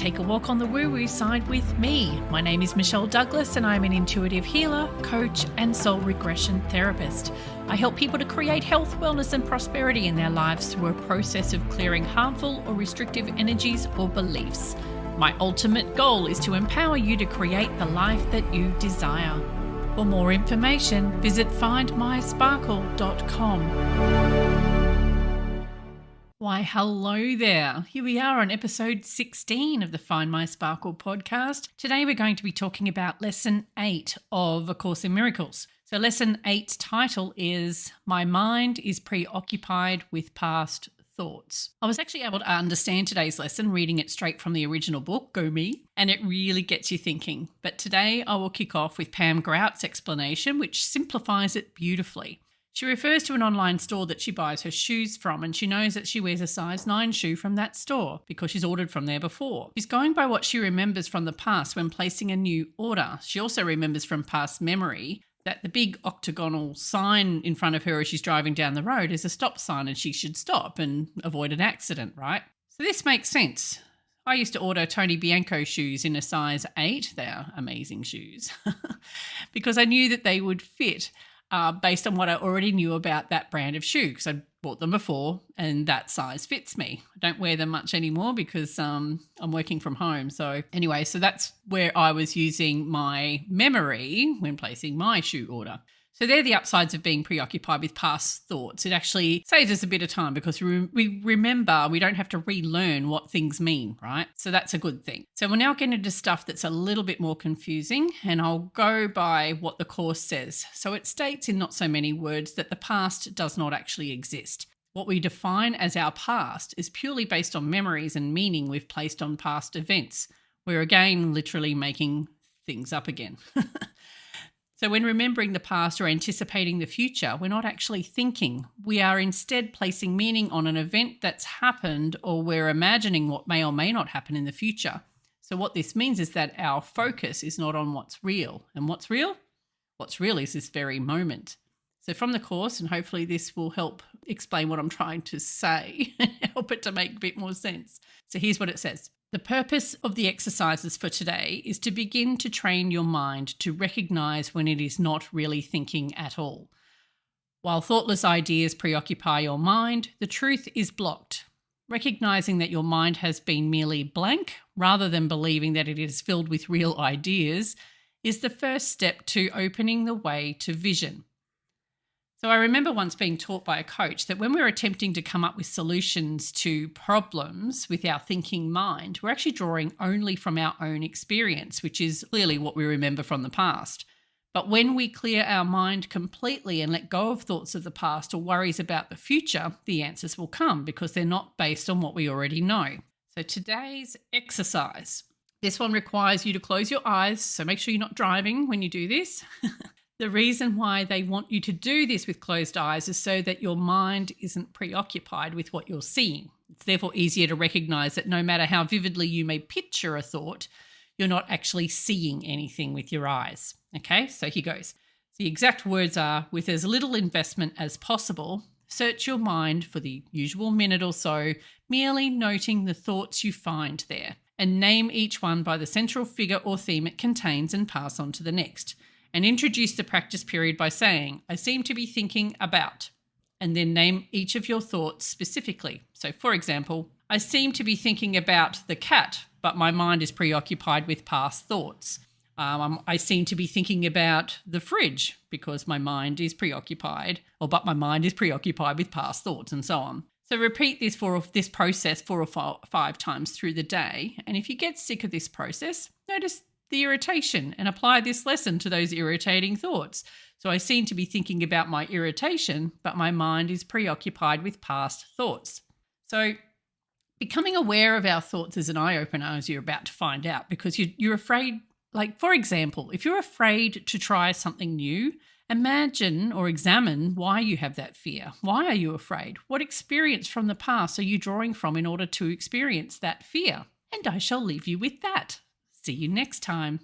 take a walk on the woo-woo side with me. My name is Michelle Douglas and I'm an intuitive healer, coach and soul regression therapist. I help people to create health, wellness and prosperity in their lives through a process of clearing harmful or restrictive energies or beliefs. My ultimate goal is to empower you to create the life that you desire. For more information, visit findmysparkle.com. Why, hello there. Here we are on episode 16 of the Find My Sparkle podcast. Today we're going to be talking about lesson 8 of A Course in Miracles. So lesson 8's title is My Mind is Preoccupied with Past Thoughts. I was actually able to understand today's lesson reading it straight from the original book, Go Me, and it really gets you thinking. But today I will kick off with Pam Grout's explanation, which simplifies it beautifully. She refers to an online store that she buys her shoes from, and she knows that she wears a size 9 shoe from that store because she's ordered from there before. She's going by what she remembers from the past when placing a new order. She also remembers from past memory that the big octagonal sign in front of her as she's driving down the road is a stop sign and she should stop and avoid an accident, right? So this makes sense. I used to order Tony Bianco shoes in a size 8. They're amazing shoes because I knew that they would fit. Based on what I already knew about that brand of shoe because I'd bought them before and that size fits me. I don't wear them much anymore because I'm working from home. So anyway, so that's where I was using my memory when placing my shoe order. So they're the upsides of being preoccupied with past thoughts. It actually saves us a bit of time because we remember we don't have to relearn what things mean, right? So that's a good thing. So we're now getting into stuff that's a little bit more confusing, and I'll go by what the Course says. So it states in not so many words that the past does not actually exist. What we define as our past is purely based on memories and meaning we've placed on past events. We're again literally making things up again. So when remembering the past or anticipating the future, we're not actually thinking. We are instead placing meaning on an event that's happened, or we're imagining what may or may not happen in the future. So what this means is that our focus is not on what's real. And what's real? What's real is this very moment. So from the Course, and hopefully this will help explain what I'm trying to say and help it to make a bit more sense. So here's what it says. The purpose of the exercises for today is to begin to train your mind to recognize when it is not really thinking at all. While thoughtless ideas preoccupy your mind, the truth is blocked. Recognizing that your mind has been merely blank, rather than believing that it is filled with real ideas, is the first step to opening the way to vision. So I remember once being taught by a coach that when we're attempting to come up with solutions to problems with our thinking mind, we're actually drawing only from our own experience, which is clearly what we remember from the past. But when we clear our mind completely and let go of thoughts of the past or worries about the future, the answers will come because they're not based on what we already know. So today's exercise, this one requires you to close your eyes, so make sure you're not driving when you do this. The reason why they want you to do this with closed eyes is so that your mind isn't preoccupied with what you're seeing. It's therefore easier to recognize that no matter how vividly you may picture a thought, you're not actually seeing anything with your eyes. Okay, so here goes. The exact words are, with as little investment as possible, search your mind for the usual minute or so, merely noting the thoughts you find there, and name each one by the central figure or theme it contains and pass on to the next. And introduce the practice period by saying, I seem to be thinking about, and then name each of your thoughts specifically. So for example, I seem to be thinking about the cat, but my mind is preoccupied with past thoughts. I seem to be thinking about the fridge because my mind is preoccupied, but my mind is preoccupied with past thoughts and so on. So repeat this process 4 or 5 times through the day. And if you get sick of this process, notice the irritation and apply this lesson to those irritating thoughts. So I seem to be thinking about my irritation, but my mind is preoccupied with past thoughts. So becoming aware of our thoughts is an eye-opener, as you're about to find out, because you're afraid, like for example, if you're afraid to try something new, imagine or examine why you have that fear. Why are you afraid? What experience from the past are you drawing from in order to experience that fear? And I shall leave you with that. See you next time.